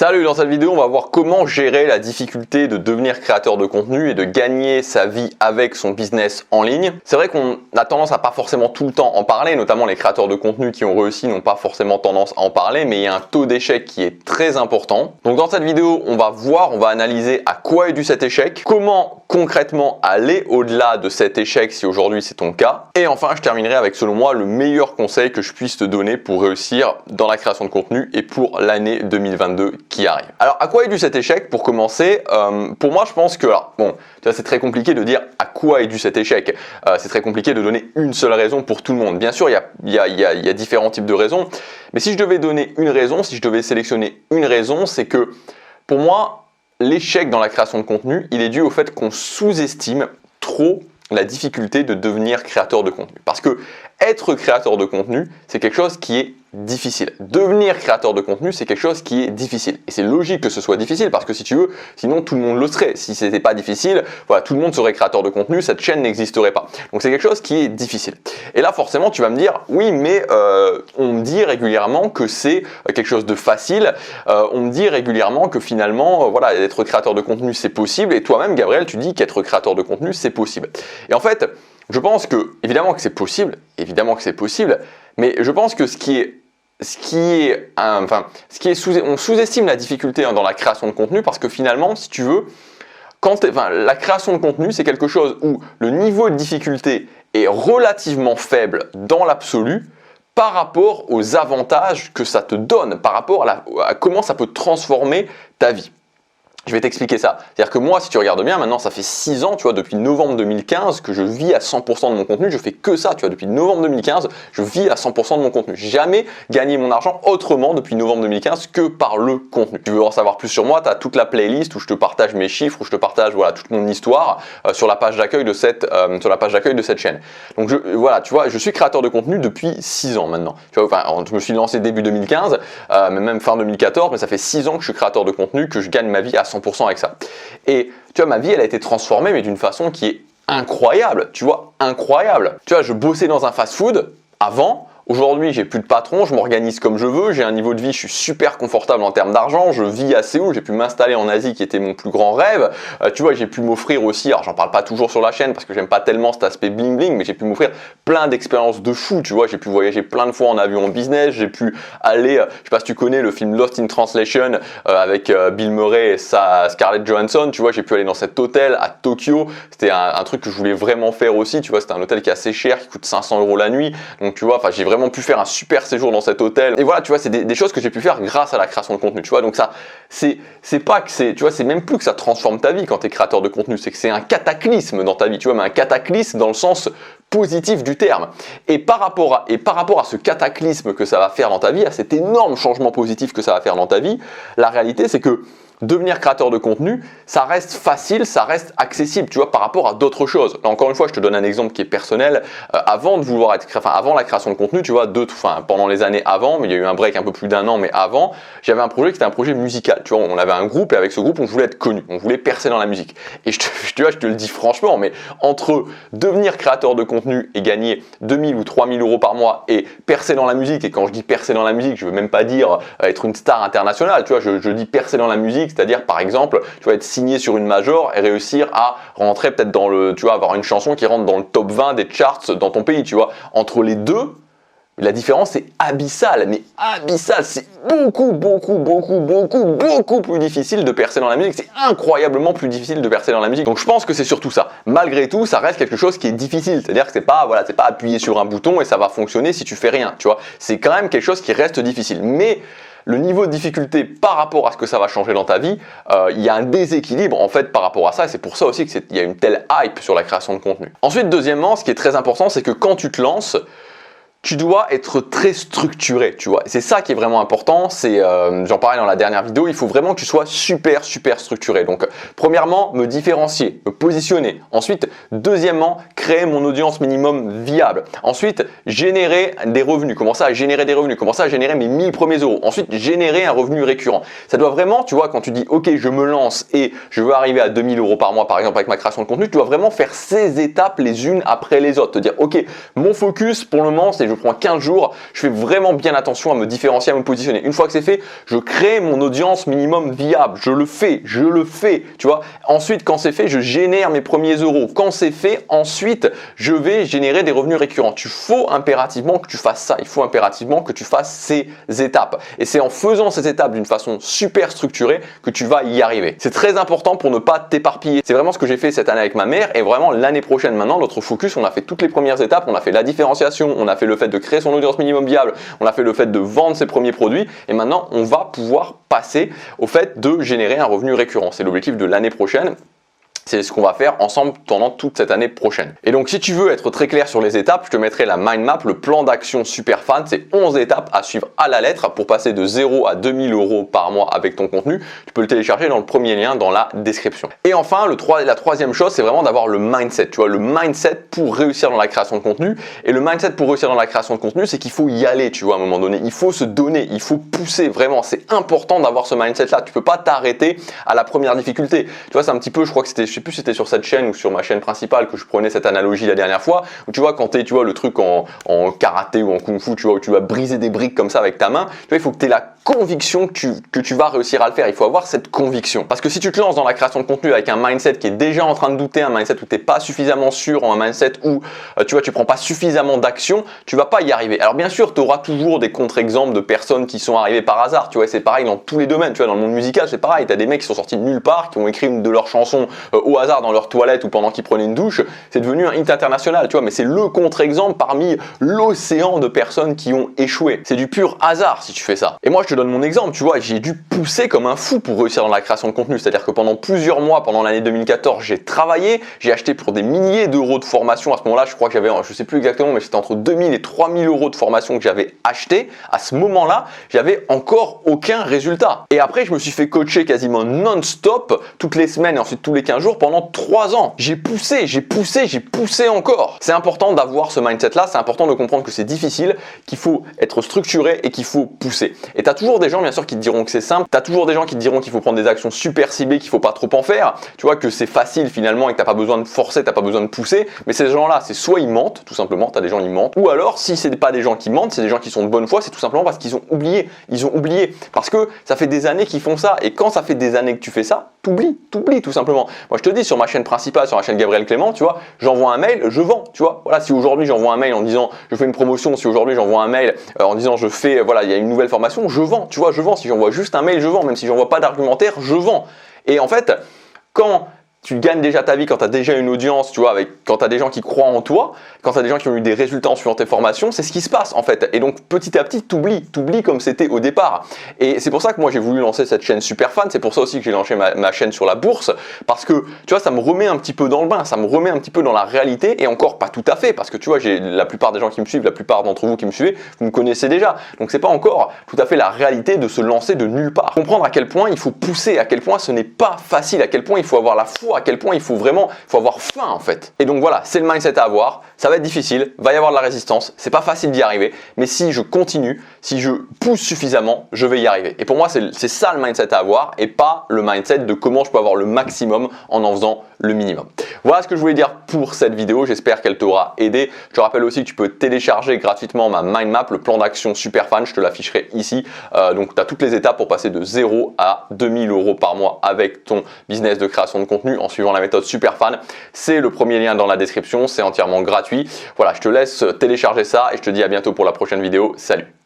Salut, dans cette vidéo on va voir comment gérer la difficulté de devenir créateur de contenu et de gagner sa vie avec son business en ligne. C'est vrai qu'on a tendance à pas forcément tout le temps en parler, notamment les créateurs de contenu qui ont réussi n'ont pas forcément tendance à en parler, mais il y a un taux d'échec qui est très important. Donc dans cette vidéo on va analyser à quoi est dû cet échec, comment concrètement aller au-delà de cet échec si aujourd'hui c'est ton cas, et enfin je terminerai avec selon moi le meilleur conseil que je puisse te donner pour réussir dans la création de contenu et pour l'année 2022 qui arrive. Alors à quoi est dû cet échec pour commencer? Pour moi je pense que, alors, bon, tu vois, c'est très compliqué de dire à quoi est dû cet échec, c'est très compliqué de donner une seule raison pour tout le monde. Bien sûr il y a différents types de raisons, mais si je devais donner une raison, si je devais sélectionner une raison, c'est que pour moi l'échec dans la création de contenu, il est dû au fait qu'on sous-estime trop la difficulté de devenir créateur de contenu. Parce que être créateur de contenu, c'est quelque chose qui est difficile. Devenir créateur de contenu, c'est quelque chose qui est difficile. Et c'est logique que ce soit difficile parce que si tu veux, sinon tout le monde le serait. Si c'était pas difficile, voilà, tout le monde serait créateur de contenu, cette chaîne n'existerait pas. Donc c'est quelque chose qui est difficile. Et là, forcément, tu vas me dire, oui, mais on me dit régulièrement que c'est quelque chose de facile. On me dit régulièrement que finalement, voilà, être créateur de contenu, c'est possible. Et toi-même, Gabriel, tu dis qu'être créateur de contenu, c'est possible. Et en fait, je pense que, évidemment que c'est possible, mais je pense que on sous-estime la difficulté dans la création de contenu parce que finalement, si tu veux, la création de contenu, c'est quelque chose où le niveau de difficulté est relativement faible dans l'absolu par rapport aux avantages que ça te donne, par rapport à comment ça peut transformer ta vie. Je vais t'expliquer ça. C'est-à-dire que moi, si tu regardes bien, maintenant ça fait 6 ans, tu vois, depuis novembre 2015 que je vis à 100% de mon contenu. Je fais que ça, tu vois, depuis novembre 2015, je vis à 100% de mon contenu. J'ai jamais gagné mon argent autrement depuis novembre 2015 que par le contenu. Tu veux en savoir plus sur moi, tu as toute la playlist où je te partage mes chiffres, où je te partage voilà, toute mon histoire sur la page d'accueil de cette chaîne. Donc voilà, tu vois, je suis créateur de contenu depuis 6 ans maintenant. Tu vois, enfin, je me suis lancé début 2015, mais même fin 2014, mais ça fait 6 ans que je suis créateur de contenu, que je gagne ma vie à 100% avec ça. Et tu vois, ma vie, elle a été transformée, mais d'une façon qui est incroyable, tu vois, incroyable. Tu vois, je bossais dans un fast-food avant. Aujourd'hui, j'ai plus de patron, je m'organise comme je veux, j'ai un niveau de vie, je suis super confortable en termes d'argent, je vis à Séoul, j'ai pu m'installer en Asie qui était mon plus grand rêve. Tu vois, j'ai pu m'offrir aussi, alors j'en parle pas toujours sur la chaîne parce que j'aime pas tellement cet aspect bling bling, mais j'ai pu m'offrir plein d'expériences de fou, tu vois, j'ai pu voyager plein de fois en avion en business, j'ai pu aller, je sais pas si tu connais le film Lost in Translation avec Bill Murray et Scarlett Johansson, tu vois, j'ai pu aller dans cet hôtel à Tokyo, c'était un truc que je voulais vraiment faire aussi, tu vois, c'était un hôtel qui est assez cher, qui coûte 500 € la nuit, donc tu vois, enfin j'ai vraiment pu faire un super séjour dans cet hôtel. Et voilà, tu vois, c'est des choses que j'ai pu faire grâce à la création de contenu, tu vois. Donc ça, c'est pas que c'est, tu vois, c'est même plus que ça transforme ta vie quand tu es créateur de contenu, c'est que c'est un cataclysme dans ta vie, tu vois, mais un cataclysme dans le sens positif du terme. Et par rapport à ce cataclysme que ça va faire dans ta vie, à cet énorme changement positif que ça va faire dans ta vie, la réalité c'est que devenir créateur de contenu, ça reste facile, ça reste accessible, tu vois, par rapport à d'autres choses. Là, encore une fois, je te donne un exemple qui est personnel. Avant la création de contenu, tu vois, pendant les années avant, mais il y a eu un break un peu plus d'1 an, mais avant, j'avais un projet qui était un projet musical. Tu vois, on avait un groupe et avec ce groupe, on voulait être connu, on voulait percer dans la musique. Et je te le dis franchement, mais entre devenir créateur de contenu et gagner 2000 ou 3000 € par mois et percer dans la musique, et quand je dis percer dans la musique, je veux même pas dire être une star internationale, tu vois, je dis percer dans la musique, c'est-à-dire par exemple, tu vas être signé sur une major et réussir à rentrer peut-être tu vois, avoir une chanson qui rentre dans le top 20 des charts dans ton pays, tu vois. Entre les deux, la différence est abyssale, mais abyssale, c'est beaucoup plus difficile de percer dans la musique, c'est incroyablement plus difficile de percer dans la musique. Donc je pense que c'est surtout ça. Malgré tout, ça reste quelque chose qui est difficile, c'est-à-dire que c'est pas appuyer sur un bouton et ça va fonctionner si tu fais rien, tu vois. C'est quand même quelque chose qui reste difficile, mais le niveau de difficulté par rapport à ce que ça va changer dans ta vie, il y a un déséquilibre en fait par rapport à ça et c'est pour ça aussi qu'il y a une telle hype sur la création de contenu. Ensuite, deuxièmement, ce qui est très important, c'est que quand tu te lances, tu dois être très structuré, tu vois. C'est ça qui est vraiment important, j'en parlais dans la dernière vidéo, il faut vraiment que tu sois super structuré. Donc, premièrement, me différencier, me positionner. Ensuite, deuxièmement, créer mon audience minimum viable. Ensuite, générer des revenus, commencer à générer des revenus, commencer à générer mes 1000 premiers euros. Ensuite, générer un revenu récurrent. Ça doit vraiment, tu vois, quand tu dis, ok, je me lance et je veux arriver à 2000 € par mois, par exemple, avec ma création de contenu, tu dois vraiment faire ces étapes les unes après les autres. Te dire, ok, mon focus pour le moment, c'est je prends 15 jours, je fais vraiment bien attention à me différencier, à me positionner. Une fois que c'est fait, je crée mon audience minimum viable. Je le fais, tu vois. Ensuite, quand c'est fait, je génère mes premiers euros. Quand c'est fait, ensuite, je vais générer des revenus récurrents. Il faut impérativement que tu fasses ça. Il faut impérativement que tu fasses ces étapes. Et c'est en faisant ces étapes d'une façon super structurée que tu vas y arriver. C'est très important pour ne pas t'éparpiller. C'est vraiment ce que j'ai fait cette année avec ma mère et vraiment l'année prochaine maintenant, notre focus, on a fait toutes les premières étapes, on a fait la différenciation, on a fait le fait de créer son audience minimum viable, on a fait le fait de vendre ses premiers produits et maintenant on va pouvoir passer au fait de générer un revenu récurrent. C'est l'objectif de l'année prochaine. C'est ce qu'on va faire ensemble pendant toute cette année prochaine. Et donc, si tu veux être très clair sur les étapes, je te mettrai la mind map, le plan d'action super fan. C'est 11 étapes à suivre à la lettre pour passer de 0 à 2000 euros par mois avec ton contenu. Tu peux le télécharger dans le premier lien dans la description. Et enfin, la troisième chose, c'est vraiment d'avoir le mindset. Tu vois, le mindset pour réussir dans la création de contenu. Et le mindset pour réussir dans la création de contenu, c'est qu'il faut y aller, tu vois, à un moment donné. Il faut se donner, il faut pousser vraiment. C'est important d'avoir ce mindset-là. Tu peux pas t'arrêter à la première difficulté. Tu vois, c'est un petit peu, je crois que c'était, je sais plus si c'était sur cette chaîne ou sur ma chaîne principale que je prenais cette analogie la dernière fois, où tu vois, quand tu vois, le truc en karaté ou en kung-fu, tu vois, où tu vas briser des briques comme ça avec ta main, tu vois, il faut que tu aies la conviction que tu vas réussir à le faire. Il faut avoir cette conviction. Parce que si tu te lances dans la création de contenu avec un mindset qui est déjà en train de douter, un mindset où tu n'es pas suffisamment sûr, un mindset où tu vois, tu prends pas suffisamment d'action, tu vas pas y arriver. Alors bien sûr, tu auras toujours des contre-exemples de personnes qui sont arrivées par hasard. Tu vois, c'est pareil dans tous les domaines. Tu vois, dans le monde musical, c'est pareil. Tu as des mecs qui sont sortis de nulle part, qui ont écrit une de leurs chansons au hasard dans leur toilette ou pendant qu'ils prenaient une douche. C'est devenu un hit international. Tu vois, mais c'est le contre-exemple parmi l'océan de personnes qui ont échoué. C'est du pur hasard si tu fais ça. Et moi, je te donne mon exemple. Tu vois, j'ai dû pousser comme un fou pour réussir dans la création de contenu. C'est-à-dire que pendant plusieurs mois, pendant l'année 2014, j'ai travaillé, j'ai acheté pour des milliers d'euros de formation. À ce moment-là, je crois que j'avais, je sais plus exactement, mais c'était entre 2000 et 3000 euros de formation que j'avais acheté. À ce moment-là, j'avais encore aucun résultat. Et après, je me suis fait coacher quasiment non-stop toutes les semaines et ensuite tous les 15 jours pendant 3 ans. J'ai poussé encore. C'est important d'avoir ce mindset-là. C'est important de comprendre que c'est difficile, qu'il faut être structuré et qu'il faut pousser. Et tu as toujours des gens, bien sûr, qui te diront que c'est simple. Tu as toujours des gens qui te diront qu'il faut prendre des actions super ciblées, qu'il faut pas trop en faire. Tu vois, que c'est facile finalement et que tu n'as pas besoin de forcer, tu n'as pas besoin de pousser. Mais ces gens-là, c'est soit ils mentent, tout simplement, tu as des gens qui mentent. Ou alors, si ce n'est pas des gens qui mentent, c'est des gens qui sont de bonne foi, c'est tout simplement parce qu'ils ont oublié. Ils ont oublié. Parce que ça fait des années qu'ils font ça. Et quand ça fait des années que tu fais ça, t'oublies tout simplement. Moi, je te dis, sur ma chaîne principale, sur la chaîne Gabriel Clément, tu vois, j'envoie un mail, je vends, tu vois. Voilà, si aujourd'hui j'envoie un mail en disant je fais une promotion, si aujourd'hui j'envoie un mail en disant je fais, voilà, il y a une nouvelle formation, je vends, tu vois, je vends. Si j'envoie juste un mail, je vends. Même si j'envoie pas d'argumentaire, je vends. Et en fait, quand tu gagnes déjà ta vie, quand tu as déjà une audience, tu vois, quand tu as des gens qui croient en toi, quand tu as des gens qui ont eu des résultats en suivant tes formations, c'est ce qui se passe en fait. Et donc petit à petit, t'oublies comme c'était au départ. Et c'est pour ça que moi j'ai voulu lancer cette chaîne super fan, c'est pour ça aussi que j'ai lancé ma chaîne sur la bourse, parce que tu vois, ça me remet un petit peu dans le bain, ça me remet un petit peu dans la réalité, et encore pas tout à fait, parce que tu vois, j'ai la plupart des gens qui me suivent, la plupart d'entre vous qui me suivez, vous me connaissez déjà. Donc c'est pas encore tout à fait la réalité de se lancer de nulle part. Comprendre à quel point il faut pousser, à quel point ce n'est pas facile, à quel point il faut avoir la foi, à quel point il faut avoir faim en fait. Et donc voilà, c'est le mindset à avoir. Ça va être difficile, va y avoir de la résistance, c'est pas facile d'y arriver, mais si je continue, si je pousse suffisamment, je vais y arriver. Et pour moi, c'est ça le mindset à avoir et pas le mindset de comment je peux avoir le maximum en faisant le minimum. Voilà ce que je voulais dire pour cette vidéo, j'espère qu'elle t'aura aidé. Je te rappelle aussi que tu peux télécharger gratuitement ma mind map, le plan d'action super fan, je te l'afficherai ici. Donc tu as toutes les étapes pour passer de 0 à 2000 euros par mois avec ton business de création de contenu en suivant la méthode super fan. C'est le premier lien dans la description, c'est entièrement gratuit. Voilà, je te laisse télécharger ça et je te dis à bientôt pour la prochaine vidéo. Salut!